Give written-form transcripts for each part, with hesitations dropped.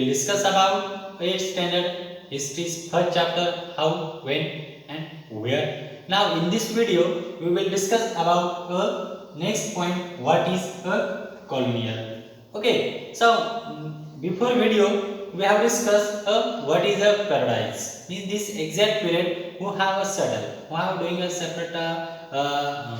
will discuss about 8th standard history's first chapter, how, when and where. Now in this video we will discuss about next point, what is a colonial. Okay, so before video we have discussed what is a paradise. Means this exact period who have a settle, who have doing a separate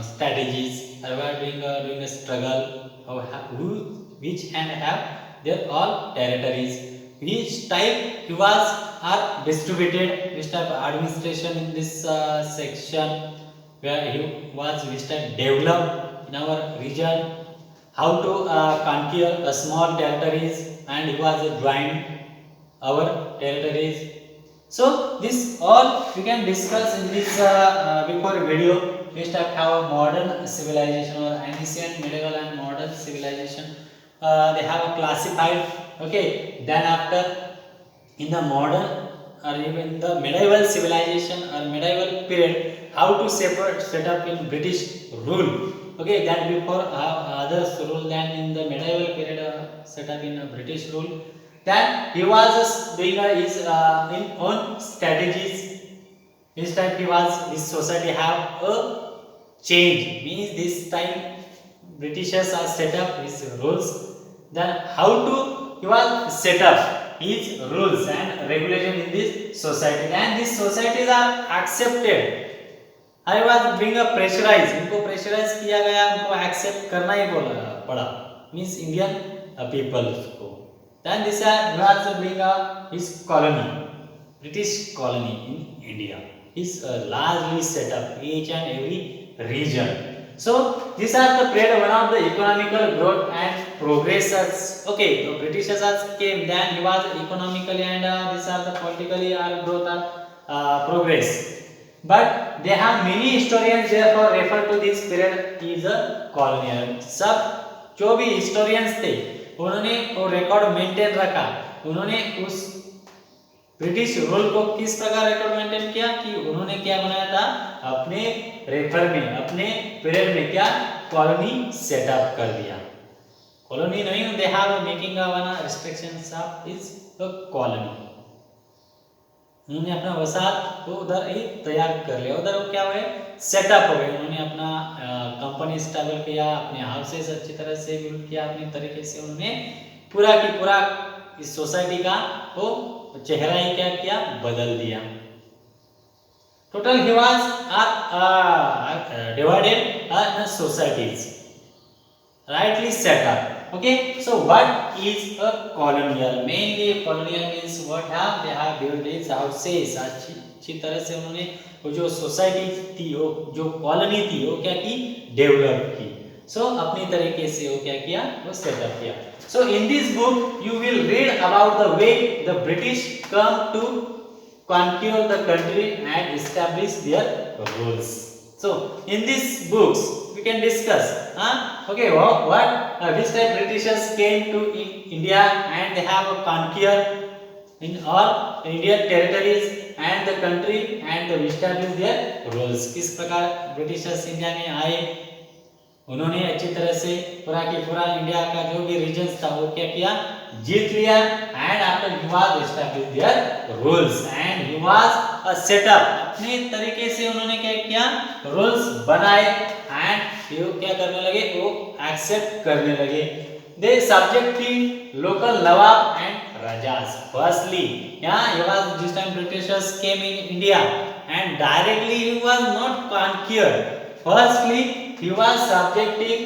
strategies, or who are doing a struggle, who which and have their all territories, which type he was are distributed, which type of administration in this section, where he was which type developed in our region, how to conquer a small territories, and he was joined our territories. So this all we can discuss in this before video. We start have a modern civilization or ancient, medieval and modern civilization. They have a classified. Okay, then after in the modern or even the medieval civilization or medieval period, how to separate set up in British rule. Okay, that before others rule than in the medieval period set up in British rule. Then he was doing his in own strategies. This time his society have a change. Means this time Britishers are set up his rules. Then how to he was set up his rules and regulation in this society. And these societies are accepted. I was being a pressurized. इनको pressurise किया गया, उनको accept करना ही पड़ा. Means Indian people को. Then this was being his colony, British colony in India. Is largely set up each and every region. So these are the period one of the economical growth and progress. Okay, the Britishers came, then he was economically and these are the politically growth and progress. But they have many historians therefore refer to this period is a colonial. सब जो भी historians थे उन्होंने वो record maintain रखा. उन्होंने उस British rule को किस प्रकार रिकॉर्ड मेंटेन किया कि उन्होंने क्या बनाया था, अपने रेफर में, अपने पीरियड में क्या कॉलोनी सेटअप कर दिया. कॉलोनी नहीं, they have making one restrictions of is the colony. उन्होंने अपना वसाहत को उधर ही तैयार कर लिया, उधर वो क्या हुए सेटअप हो गए. उन्होंने अपना कंपनी स्टेबल किया, अपने हाउसेस अच्छी तरह से बिल्ड किया, अपनी तरीके से उन्होंने पूरा की पूरा इस सोसाइटी का वो चेहरा ही क्या किया, बदल दिया. Total he was divided in societies, rightly set up. Okay, so what is a colonial? Mainly colonial means what have they have built its houses. अच्छी तरह से उन्होंने वो जो सोसाइटी थी, वो जो कॉलोनी थी, वो क्या की, डेवलप की. सो अपनी तरीके से वो क्या किया, वो सेटअप किया. So in this book you will read about the way the British come to conquer the country and establish their rules. So in these books we can discuss okay, what which type Britishers came to India and they have a conquer in all Indian territories and the country and they establish their rules. किस प्रकार Britishers India में आए, उन्होंने अच्छी तरह से पूरा की पूरा इंडिया का जो भी रीजन्स था वो क्या किया, जीत लिया. And after he was establish their rules and he was a setup. अपने तरीके से उन्होंने क्या किया, रूल्स बनाए एंड ये क्या करने लगे, वो एक्सेप्ट करने लगे. They subjective local nawab and rajas. Firstly यहाँ he was this time britishers came in India and directly he was not conquered. Firstly he was subjecting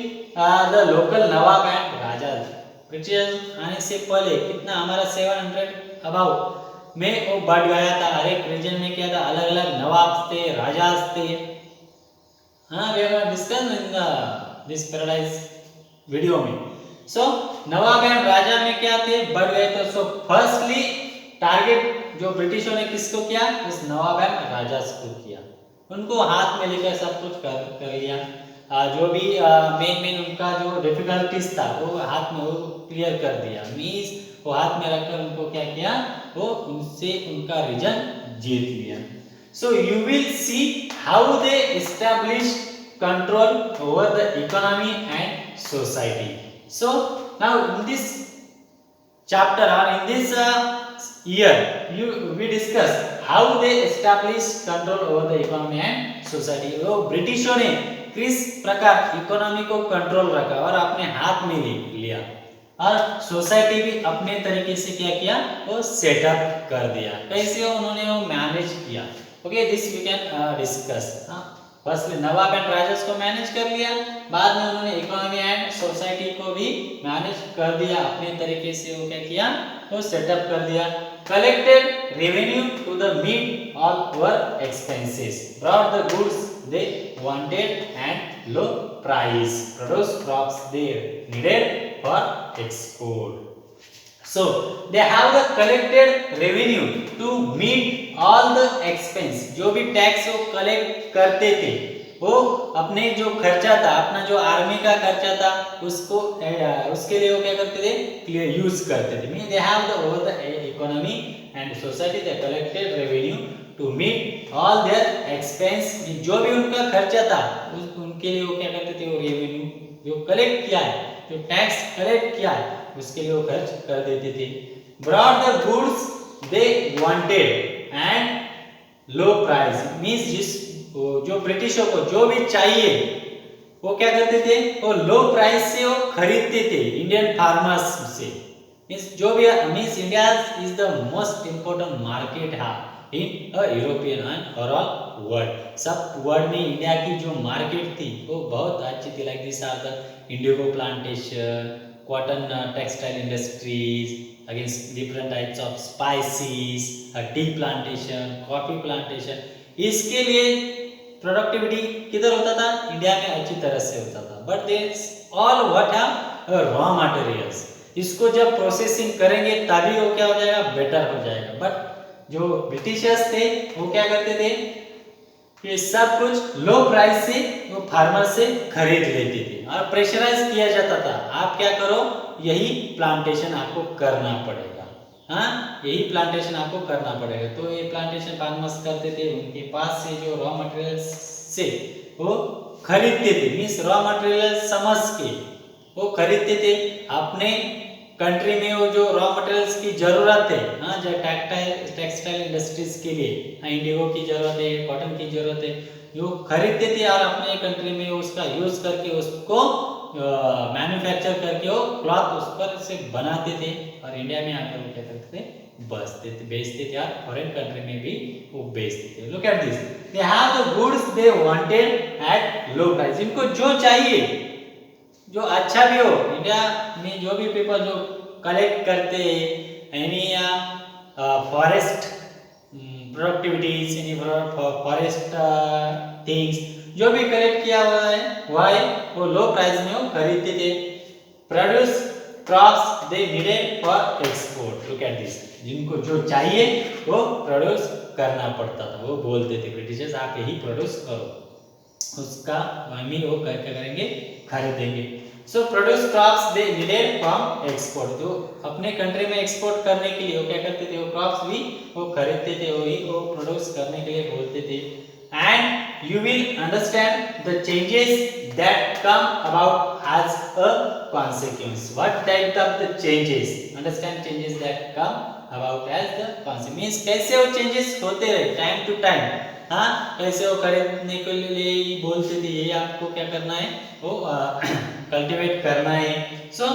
the local nawab and rajas. British आने से पहले कितना हमारा 700 अबाउट में वो बढ़ गया था. हर एक रीजन में क्या था, अलग अलग नवाब थे, राजाज थे. हाँ, we have discussed in this paradise video में. सो नवाब एंड राजा में क्या थे, बढ़ गए थे. सो फर्स्टली टारगेट जो ब्रिटिशों ने किसको किया, उस नवाब एंड राजा को किया. उनको हाथ में लेकर सब कुछ कर लिया. जो भी मेन उनका जो डिफिकल्टीज था वो हाथ में वो क्लियर कर दिया. मीन्स वो हाथ में रखकर उनको क्या किया, वो उनसे उनका रीजन जीत लिया. So you will see how they establish control over the economy and society. So now in this chapter or in this year we discuss how they established control over the economy and society. वो ब्रिटिशों ने किस प्रकार economy को control रखा और अपने हाथ में लिया और सोसाइटी भी अपने तरीके से क्या किया, वो सेटअप कर दिया, कैसे उन्होंने वो मैनेज किया. Okay, this we can discuss. First nawab and rajas को मैनेज कर लिया, बाद में उन्होंने इकोनॉमी एंड सोसाइटी को भी मैनेज कर दिया, अपने तरीके से वो क्या किया, वो सेटअप कर दिया. Collected revenue to the meet all over expenses, brought the goods they wanted and low price, produce crops they needed for export. So they have the collected revenue to meet all the expense. जो भी tax वो collect करते थे, वो अपने जो खर्चा था, अपना जो आर्मी का खर्चा था, उसको उसके लिए वो क्या करते थे, यूज करते थे. Mean they have the over the economy and society they collected revenue to meet all their expenses. जो भी उनका खर्चा था उनके लिए वो क्या करते थे, वो रेवेन्यू जो कलेक्ट किया है, जो टैक्स कलेक्ट किया है, उसके लिए वो खर्च कर देते थे. Brought the goods they wanted and low price, means जिस जो ब्रिटिशों को जो भी चाहिए वो क्या करते थे, वो लो प्राइस से वो खरीदते थे इंडियन फार्मर्स से. मींस जो भी means India is the most important market है in a European and overall world. सब वर्ल्ड में इंडिया की जो मार्केट थी वो बहुत अच्छी थी. Like this are the indigo plantation, cotton textile industries, against different types of spices, tea plantation, coffee plantation. इसके लिए प्रोडक्टिविटी किधर होता था, इंडिया में अच्छी तरह से होता था. But they all what are raw materials, इसको जब प्रोसेसिंग करेंगे तभी वो क्या हो जाएगा, बेटर हो जाएगा. बट जो ब्रिटिशर्स थे वो क्या करते थे, ये सब कुछ लो प्राइस से वो फार्मर से खरीद लेते थे और प्रेशराइज किया जाता था, आप क्या करो, यही प्लांटेशन आपको करना पड़ेगा. हाँ, यही प्लांटेशन आपको करना पड़ेगा. तो ये प्लांटेशन फार्मर्स करते थे, उनके पास से जो रॉ मटेरियल्स से वो खरीदते थे. मींस रॉ मटेरियल समझ के वो खरीदते थे. अपने कंट्री में वो जो रॉ मटेरियल्स की जरूरत है, हाँ, जो टेक्सटाइल इंडस्ट्रीज के लिए इंडिगो की जरूरत है, कॉटन की जरूरत है, जो खरीदते थे और अपने कंट्री में उसका यूज करके उसको मैन्युफैक्चर करके वो क्लॉथ उस पर से बनाते थे और इंडिया में आकर वो क्या करते थे, बेचते थे और फॉरेन कंट्री में भी वो बेचते थे. Look at this, they have the goods they wanted at low price. इनको जो चाहिए, जो अच्छा भी हो, इंडिया में जो भी पीपल जो कलेक्ट करते any forest productivities, any forest things जो भी कलेक्ट किया हुआ है वो लो प्राइस में वो खरीदते थे. Produce crops they needed for export. Look at this, जिनको जो चाहिए वो प्रोड्यूस करना पड़ता था. वो बोलते थे ब्रिटिशर्स, आप यही प्रोड्यूस करो, उसका हम ही वो क्या करेंगे, खरीदेंगे. So produce crops they needed from export, जो अपने कंट्री में एक्सपोर्ट करने के लिए वो क्या करते थे, वो क्रॉप्स भी वो खरीदते थे, वही वो प्रोड्यूस करने के लिए बोलते थे. And you will understand the changes that come about as a consequence. What type of the changes, understand changes that come about as the consequence, means कैसे वो चेंजेस होते रहे टाइम टू टाइम. हाँ, कैसे वो खरीदने के लिए बोलते थे, ये आपको क्या करना है, वो कल्टीवेट करना है. So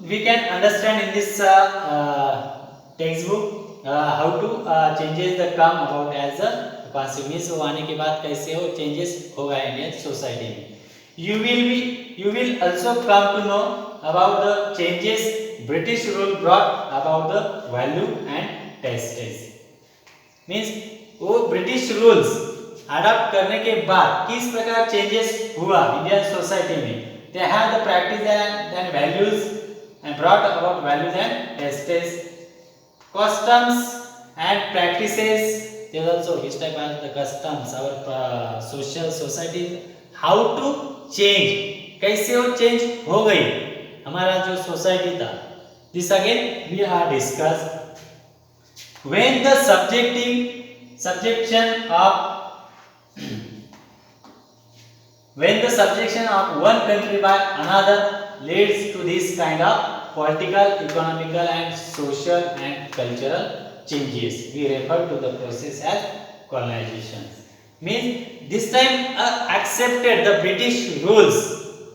we can understand in this text book how to changes the come about as a consequence. वो आने के बाद कैसे वो चेंजेस होगा इंडियन सोसाइटी में. You will also come to know about the changes British rule brought about the value and taxes. Means वो British rules adopt करने के बाद किस प्रकार चेंजेस हुआ इंडियन सोसाइटी में. दे have the practice and values and brought about values and tastes, customs and practices. There also which type are the customs, our social society, how to change, कैसे वो change हो गई हमारा जो society था. This again we are discuss. When the subjection of one country by another leads to this kind of political, economical and social and cultural changes. We refer to the process as colonization. Means this time accepted the British rules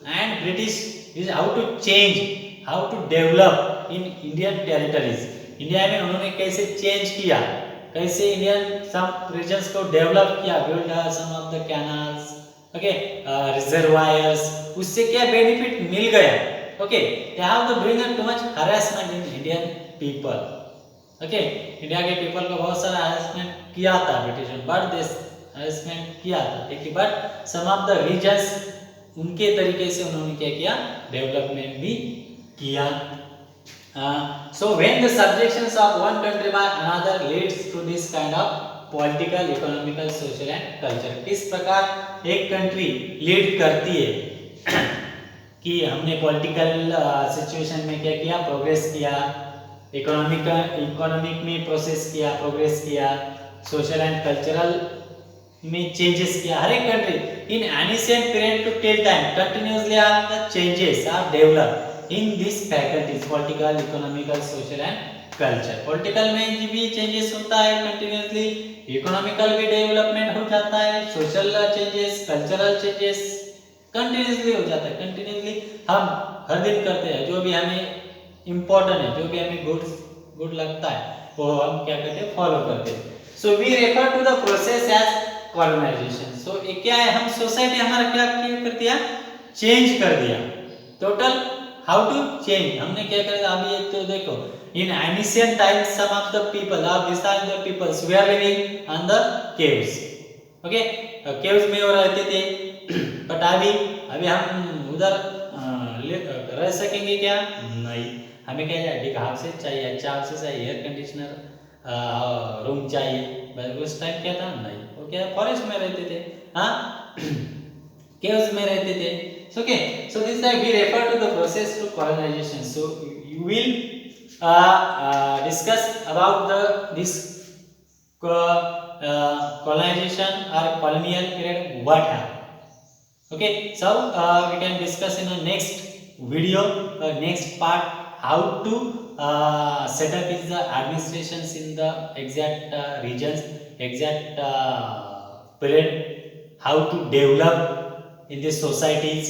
and British is how to change, how to develop in Indian territories. India में उन्होंने कैसे change किया, कैसे Indian some regions को develop किया, build some of the canals, okay, reservoirs, उससे क्या benefit मिल गया, okay, they have the bring too much harassment in Indian people, okay, India के पीपल को बहुत सारा हरासमेंट किया था ब्रिटिश, बट दिस हरासमेंट किया था, ठीक है, but some of the regions उनके तरीके से उन्होंने क्या किया, डेवलपमेंट भी किया. So when the subjections of one country by another leads to this kind of political, economical, social and culture. किस प्रकार एक कंट्री लीड करती है कि हमने पॉलिटिकल सिचुएशन में क्या किया, प्रोग्रेस किया, इकोनॉमिक में प्रोसेस किया, प्रोग्रेस किया, सोशल एंड कल्चरल में चेंजेस किया. हर एक country in ancient period to till time continuously are the changes are develop in these faculties, political, economical, social and culture. Political में भी चेंजेस होता है कंटिन्यूअसली, इकोनॉमिकल भी डेवलपमेंट हो जाता है, social changes, cultural changes continuously हो जाता है. कंटिन्यूअसली हम हर दिन करते हैं, जो भी हमें इम्पोर्टेंट है, जो भी हमें गुड लगता है, वो हम क्या करते हैं, फॉलो करते हैं. So we refer to the process as colonisation. So ये क्या है, हम सोसाइटी हमारा क्या कर दिया, चेंज कर दिया. टोटल हाउ टू चेंज, हमने क्या करेगा, अभी एक तो देखो, in ancient times some of the people of this time the peoples we are living on the caves, okay, caves में वो रहते थे, बट अभी हम उधर रह सकेंगे क्या, नहीं, हमें क्या चाहिए, बिग हाउसेस चाहिए, अच्छा हाउसेस चाहिए, एयर कंडीशनर रूम चाहिए, बट उस टाइम क्या था, नहीं, वो क्या फॉरेस्ट में रहते थे, हाँ, केव्स में रहते थे. So, okay, so this time we refer to the process to colonization. So you will discuss about this colonization or colonial period, what happened. Okay, so we can discuss in the next video, next part, how to set up is the administrations in the exact regions, exact period, how to develop in the societies,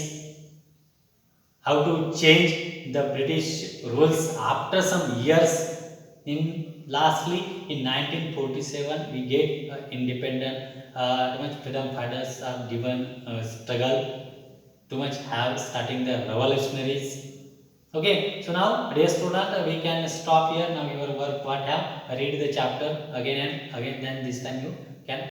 how to change the British rules after some years. In lastly in 1947 we get independent. Too much freedom fighters are given struggle, too much have starting the revolutionaries. Okay, so now dear student, we can stop here. Now your work, what have read the chapter again and again, then this time you